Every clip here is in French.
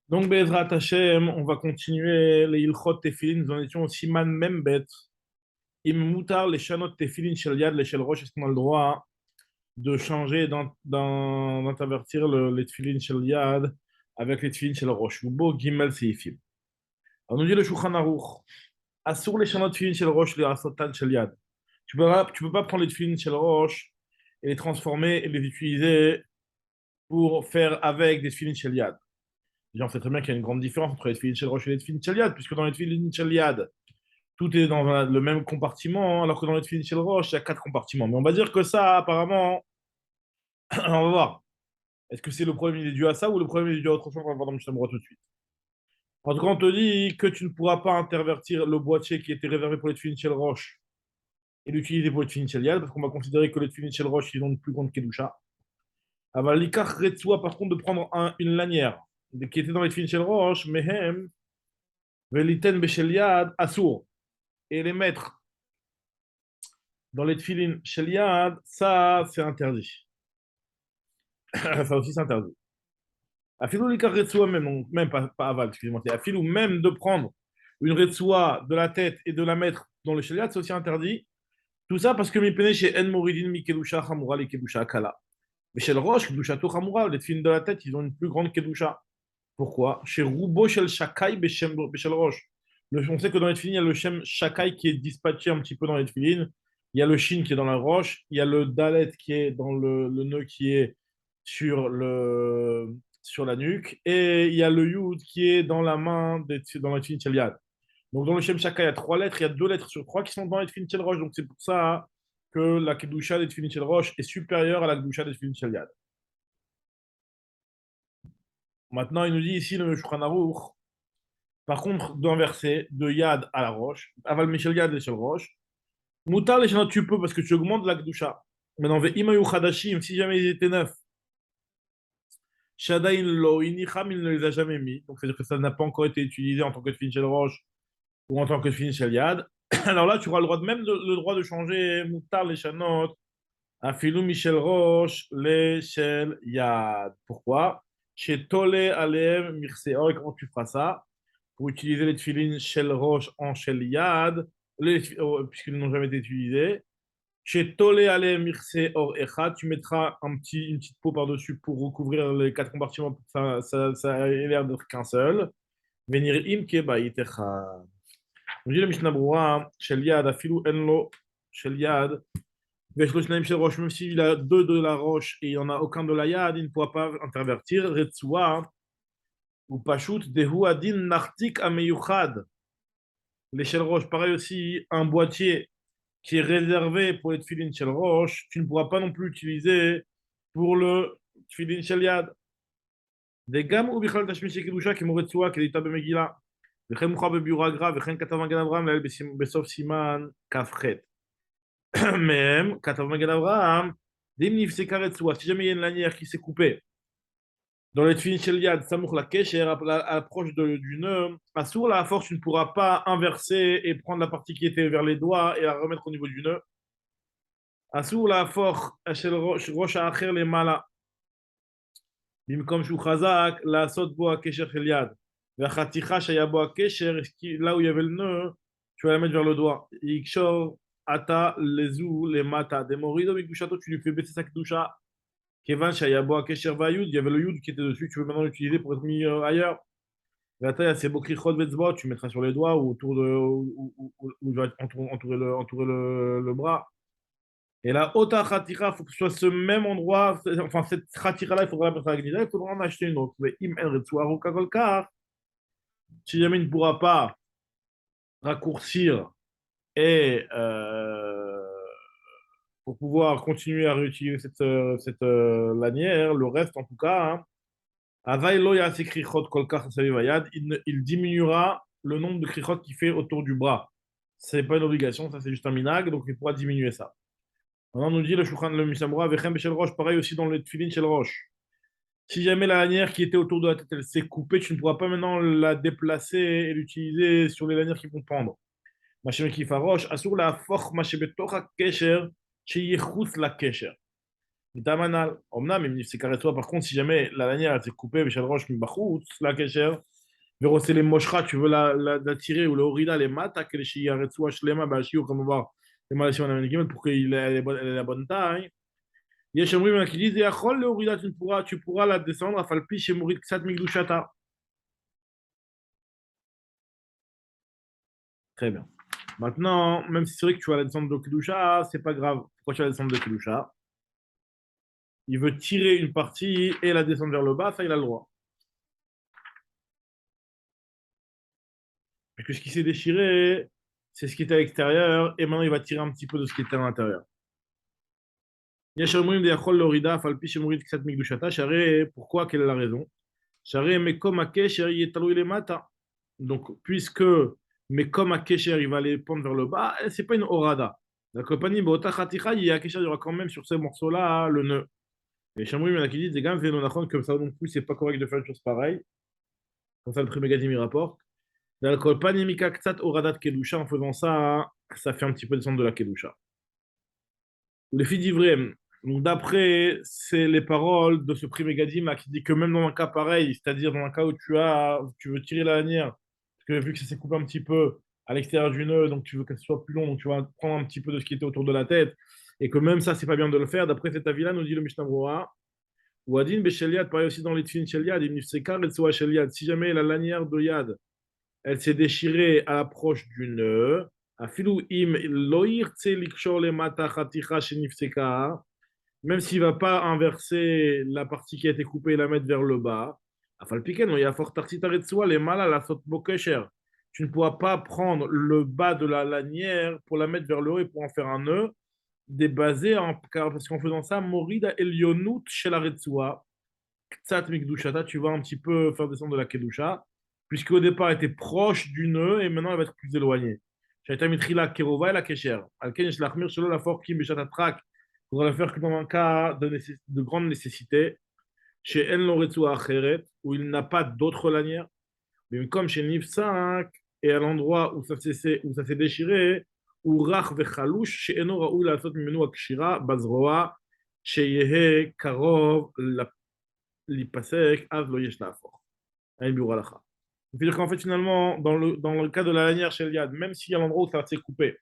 Donc, Bezrat Hashem, on va continuer les Ilchot Tefillin. Nous en étions au Siman Membet. Im Mutar, les Shanot Tefillin Shel Yad, les Shel Rosh, est-ce qu'on a le droit de changer, d'intervertir les Tefillin Shel Yad avec les Tefillin Shel Rosh? Ou Bo Gimel Seifim. Alors, nous dit le Shulchan Aruch, Asur les Shanot Tefillin Shel Rosh, les Asotan Shel Yad. Tu peux pas prendre les Tefillin Shel Rosh et les transformer et les utiliser pour faire avec des Tefillin Shel Yad. Déjà, on sait très bien qu'il y a une grande différence entre les Tefillin Shel Rosh et les Tefillin Shel Yad, puisque dans les Tefillin Shel Yad, tout est dans le même compartiment, alors que dans les Tefillin Shel Rosh, il y a 4 compartiments. Mais on va dire que ça, apparemment, on va voir. Est-ce que c'est le problème il est dû à ça ou le problème il est dû à autre chose? On va voir dans le Mishnah Berurah tout de suite. En tout cas, on te dit que tu ne pourras pas intervertir le boîtier qui était réservé pour les Tefillin Shel Rosh et l'utiliser pour les Tefillin Shel Yad, parce qu'on va considérer que les Tefillin Shel Rosh, ils ont une plus grande Kedusha. Alors, l'Ikar Retsua, par contre, de prendre une lanière qui était dans les Tefillin Shel Rosh, Mehem, Veliten Beshel Yad, Asur, et les mettre dans les Tefillin Shel Yad, ça, c'est interdit. Ça aussi, c'est interdit. Afilou l'Ikar Retsua, même, donc, même pas aval, excusez-moi, c'est Afilou, même de prendre une Retsua de la tête et de la mettre dans le Shel Yad, c'est aussi interdit. Tout ça parce que Mipene chez En Moridin Mikedusha Hamura, les Kedusha Akala. Mais chez le Roche, Kedusha To Hamura, les Tefillin de la tête, ils ont une plus grande Kedusha. Pourquoi? Chez Roubo, chez le Shakai, chez le Roche. On sait que dans les Tefillin, il y a le Shem Shakai qui est dispatché un petit peu dans les Tefillin. Il y a le Shin qui est dans la roche. Il y a le Dalet qui est dans le nœud qui est sur la nuque. Et il y a le Yud qui est dans la main dans les Tefillin Shel Yad. Donc dans le Shem Shakai, il y a 3 lettres. Il y a 2 lettres sur 3 qui sont dans les Tefillin Shel Roche. Donc c'est pour ça que la Kedusha des Tefillin Shel Roche est supérieure à la Kedusha des Tefillin Shel Yad. Maintenant, il nous dit ici le Shulchan Aruch, par contre, d'inverser de Yad à la roche, Aval Michel Yad et Michel Roche, Moutar les Shanot, tu peux parce que tu augmentes la Kedusha. Maintenant, Imayu Chadashim, si jamais ils étaient neufs, Shadain Lo, Inicham, il ne les a jamais mis. Donc, c'est-à-dire que ça n'a pas encore été utilisé en tant que Tefillin Shel Roche ou en tant que Tefillin Shel Yad. Alors là, tu auras le droit le droit de changer Moutar les Shanot, Afilou Michel Roche, les Shel Yad. Pourquoi? Chez Tole Aleem Mirseor, comment tu feras ça? Pour utiliser les tefilines Shel Roche en Shel Yad, puisqu'ils n'ont jamais été utilisés. Chez Tole Ale Mirse Or Echad, tu mettras une petite peau par-dessus pour recouvrir les 4 compartiments pour que ça ait l'air d'être qu'un seul. Venir im keba itecha. On dit le Mishnah Berurah, Shel Yad, Afilu Enlo, Shel Yad, Veshlo Shnaim Shel Roche, même s'il a 2 de la roche et il n'y en a aucun de la Yad, il ne pourra pas intervertir. Retsua, ou Pashut, Dehu Adin Nartik Ameyuchad. L'échelle roche, pareil aussi, un boîtier qui est réservé pour les tefillin shel roche, tu ne pourras pas non plus utiliser pour le tefillin shel yad. Des gammes ou bichal tashmi shekidusha qui mourrait de soi, qui est l'état de Megillah. Vechem moucha bebiura grave, vechem katavan gan Abraham, l'ael besof siman kafret. Même, katavan gan Abraham, des mnif sekaret soi, si jamais il y a une lanière qui s'est coupée, dans les tefillin shel yad, samour la kesher, à l'approche du nœud, à sour la force, tu ne pourras pas inverser et prendre la partie qui était vers les doigts et la remettre au niveau du nœud. À sour la force, shel rosh acher les mala, bimkom shu chazak, la sot bo a kesher shel yad. La chaticha shaya bo a kesher, là où il y avait le nœud, tu vas la mettre vers le doigt. Ikshor ata lezu les mata, des morido mikushato, tu lui fais baisser sa kedusha. Kevan Shayabo Kesher Vayud, il y avait le Yud qui était dessus, tu veux maintenant l'utiliser pour être mis ailleurs. La taille, c'est Bokrichot Vetzbo, tu mettras sur les doigts ou autour de, où il va entourer le bras. Et la Ota Khatira, il faut que ce soit ce même endroit, enfin cette Khatira là, il faudra la mettre à la Gnida, il faudra en acheter une autre. Mais Im El Retsuaru Kakolkar, si jamais il ne pourra pas raccourcir et pour pouvoir continuer à réutiliser cette lanière, le reste en tout cas, hein, il diminuera le nombre de krichot qu'il fait autour du bras. Ce n'est pas une obligation, ça c'est juste un minag, donc il pourra diminuer ça. Maintenant, on nous dit le Shulchan le Mishamura, Vechem Beshel Roche, pareil aussi dans le Tfilin Shel Roche. Si jamais la lanière qui était autour de la tête, elle s'est coupée, tu ne pourras pas maintenant la déplacer et l'utiliser sur les lanières qui vont pendre. Machem Kifa Roche, Asur la Foch Machebetocha Kesher, Sheyichus la Kesher. Tamanal. Omna, mais c'est carré toi. Par contre, si jamais la lanière elle s'est coupée, Michel Roche, Mibachou, la Kesher, Verosé les Moshra, tu veux la tirer, ou le Horida, les Mata, que les Shiyaretsu, Shlema, Bashio, comme on va, les Malachim en Amérique, pour qu'il ait la bonne taille. Yeshomri, qui disent, Yachol, le Horida, tu pourras la descendre à Falpi, chez Mourid Ksat Migdushata. Très bien. Maintenant, même si c'est vrai que tu vas la descendre de Kedusha, c'est pas grave. Pourquoi tu vas la descendre de Kedusha? Il veut tirer une partie et la descendre vers le bas, ça, il a le droit. Parce que ce qui s'est déchiré, c'est ce qui était à l'extérieur, et maintenant il va tirer un petit peu de ce qui était à l'intérieur. Pourquoi? Quelle est la raison? Donc, puisque mais comme à Kesher, il va aller pendre vers le bas, c'est pas une orada. La compagnie, il y a Kesher, il y aura quand même sur ces morceaux-là le nœud. Et Chamri, il y en a qui disent, les gars, comme ça non plus, c'est pas correct de faire une chose pareille. Comme ça, le Trimégadim, il rapporte. L'alcool panémika ktsat oradat kedusha, en faisant ça, ça fait un petit peu descendre de la kedusha. Les filles d'Ivrem, donc d'après, c'est les paroles de ce prix Megadim qui dit que même dans un cas pareil, c'est-à-dire dans un cas où tu veux tirer la lanière, parce que vu que ça s'est coupé un petit peu à l'extérieur du nœud, donc tu veux qu'elle soit plus longue, donc tu vas prendre un petit peu de ce qui était autour de la tête, et que même ça, c'est pas bien de le faire. D'après cet avis-là, nous dit le Mishnah Brura, ou Adin Besheliad, pareil aussi dans les Tfin Sheliad, il Nifsekar et Tsoa Sheliad. Si jamais la lanière de Yad, elle s'est déchirée à l'approche du nœud, Afilou im loir tse likshor le mata chaticha shenifseka, même s'il ne va pas inverser la partie qui a été coupée et la mettre vers le bas, il y a fort les mal à la saute bokesher. Tu ne pourras pas prendre le bas de la lanière pour la mettre vers le haut et pour en faire un nœud, débasé, parce qu'en faisant ça, Morida Elionut chez la Retsua, Ktsat Mikdushata, tu vas un petit peu faire descendre de la Kedusha, puisqu'au départ, elle était proche du nœud et maintenant, elle va être plus éloignée. Shaita Mitrila Kerova et la Kesher. Alken Shlachmir selon la force qui Beshatatrak. Il faudra le faire que dans un cas de grande nécessité, chez En Loretsu Acheret, où il n'a pas d'autre lanière, mais comme chez Nif 5, et à l'endroit où ça s'est déchiré, ou Rach Vechalouch, chez Eno Raoul Lasot Mimenu Akshira, Bazroa, chez Yehe Karov, Lipasek, Az Lo Yesh Lafort. C'est-à-dire qu'en fait, finalement, dans le cas de la lanière chez Eliad, même s'il y a l'endroit où ça s'est coupé,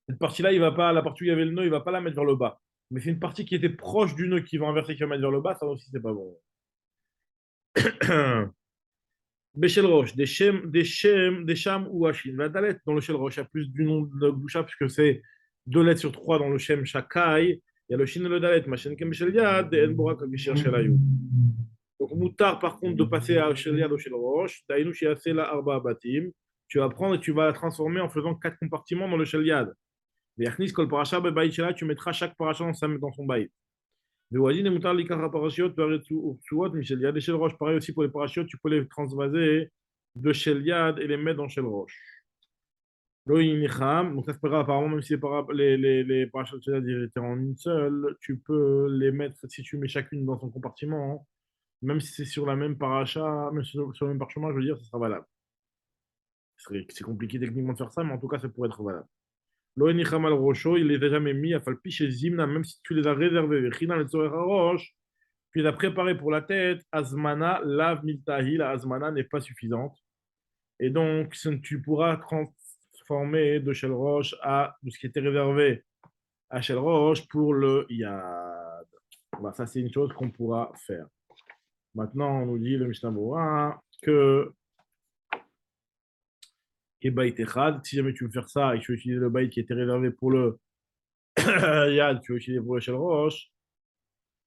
cette partie-là, il va pas, la partie où il y avait le nœud, il va pas la mettre vers le bas. Mais c'est une partie qui était proche du nœud qui va inverser, qui va mettre vers le bas, ça aussi, c'est pas bon. Béchel Roche, des Cham ou Hachim. La Dalet, dans le Shel Roche, il y a plus du nom de Boucha, puisque c'est 2 lettres sur 3 dans le Shem Shakai. Il y a le Shin et le Dalet, Machen Kem Beshel Yad, et Enbora Kakishir Shelayou. Donc, Moutar, par contre, de passer à Shel Yad au Shel Roche, Dainu Shiase la Arba Batim. Tu vas prendre et tu vas la transformer en faisant 4 compartiments dans le Shel Yad. Yachnis Kol Parasha Bebaït Shela, tu mettras chaque paracha dans son baït. Vewadin et Moutar Likar Parashiot, Tsuot, Michel Yad et Shel Roche. Pareil aussi pour les parachutes, tu peux les transvaser de Shel Yad et les mettre dans Shel Roche. Donc ça se fera apparemment, même si les parachutes Shel Yad étaient en une seule, tu peux les mettre, si tu mets chacune dans son compartiment, hein, même si c'est sur la même paracha, même sur le même parchemin, je veux dire, ça sera valable. C'est compliqué techniquement de faire ça, mais en tout cas, ça pourrait être valable. L'Oenicham al Rocho, il les a jamais mis, à Falpi chez Zimna, même si tu les as réservés. China, le Tzorer Roche, tu les as préparés pour la tête. Azmana, lave miltahi, la Azmana n'est pas suffisante. Et donc, tu pourras transformer de Shel Roche de ce qui était réservé à Shel Roche pour le Yad. Voilà, ça, c'est une chose qu'on pourra faire. Maintenant, on nous dit le Mishnah Berurah que si jamais tu veux faire ça et que tu veux utiliser le baït qui était réservé pour le Yad, tu veux utiliser pour le Shel Roche,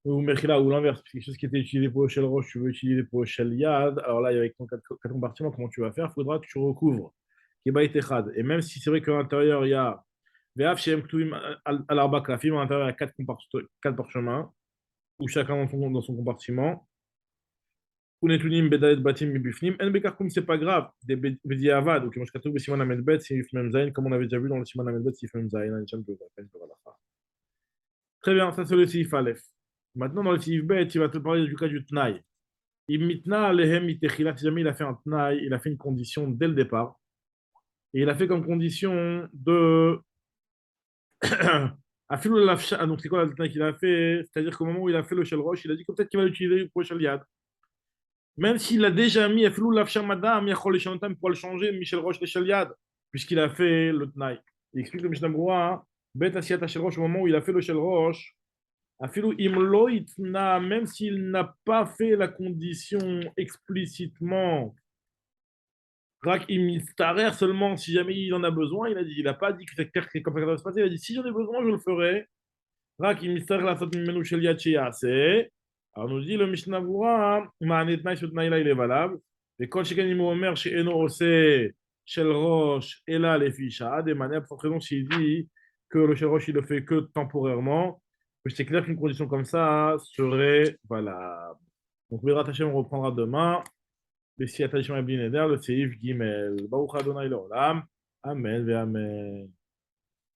ou Mechila, ou l'inverse, quelque chose qui était utilisé pour le Shel Roche, tu veux utiliser pour le Shel Yad, alors là, avec ton 4 compartiments, comment tu vas faire? Il faudra que tu recouvres Kebaït Echad. Et même si c'est vrai qu'à l'intérieur, il y a Ve'af Shem Ktouim al-Arba Klafim, à l'intérieur, il y a 4 parchemins, ou chacun dans son compartiment. Unetunim bedalet batim mibifnim. En bekarkum, c'est pas grave. Des bediavad, ou comme je katoub, siman amelbet, sif mem zayin, comme on avait déjà vu dans le siman amelbet, sif mem zayin, anichan de la. Très bien, ça c'est le sif alef. Maintenant, dans le sif bet, il va te parler du cas du tnaï. Imitna lehem itechila, si jamais il a fait un tnaï, il a fait une condition dès le départ. Et il a fait comme condition de Donc c'est quoi la qu'il a fait? C'est-à-dire qu'au moment où il a fait le Shel Rosh, il a dit que peut-être qu'il va l'utiliser pour le Shel Yad. Même s'il a déjà mis Afilou Lafsham Madame, Yachol Shantam pour le changer, Michel Roche le Shel Yad, puisqu'il a fait le Tnaï. Il explique le Mishnah Broua, Bet Asiat Shel Roche, au moment où il a fait le Shel Roche, Afilou Imlo Itna, même s'il n'a pas fait la condition explicitement, Rak Imistarer seulement si jamais il en a besoin, il n'a pas dit que c'est clair que comme ça va se passer, il a dit si j'en ai besoin, je le ferai. Rak Imistarer la faute Mimenu Shel Yad Sheyase. Alors nous dit le Mishnah Vura, Ma'anet Tnaï, ce Tnaï là il est valable. Et quand chacun il omer chez Eno Ose, Shel Roche, et là les fiches, des manières, pour cette raison, s'il dit que le Shel Roche il le fait que temporairement, c'est clair qu'une condition comme ça serait valable. Donc, Bérat Hashem, on reprendra demain. Le Siyat Hashem Abdi Neder, le Seif Gimel. Baruch Adonai Leolam. Amen ve Amen.